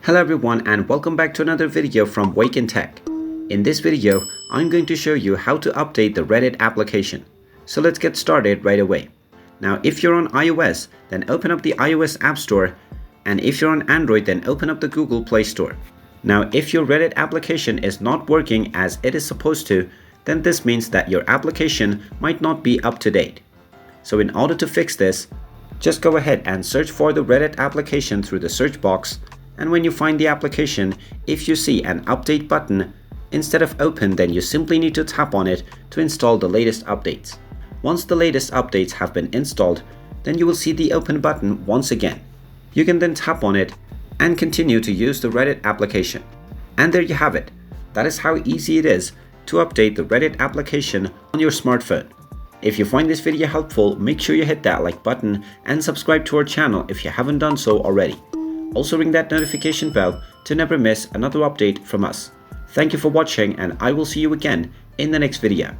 Hello everyone and welcome back to another video from Wake&Tech. In this video, I'm going to show you how to update the Reddit application. So let's get started right away. Now if you're on iOS, then open up the iOS App Store, and if you're on Android, then open up the Google Play Store. Now if your Reddit application is not working as it is supposed to, then this means that your application might not be up to date. So in order to fix this, just go ahead and search for the Reddit application through the search box. And when you find the application, if you see an update button, instead of open, then you simply need to tap on it to install the latest updates. Once the latest updates have been installed, then you will see the open button once again. You can then tap on it and continue to use the Reddit application. And there you have it. That is how easy it is to update the Reddit application on your smartphone. If you find this video helpful, make sure you hit that like button and subscribe to our channel if you haven't done so already. Also ring that notification bell to never miss another update from us. Thank you for watching, and I will see you again in the next video.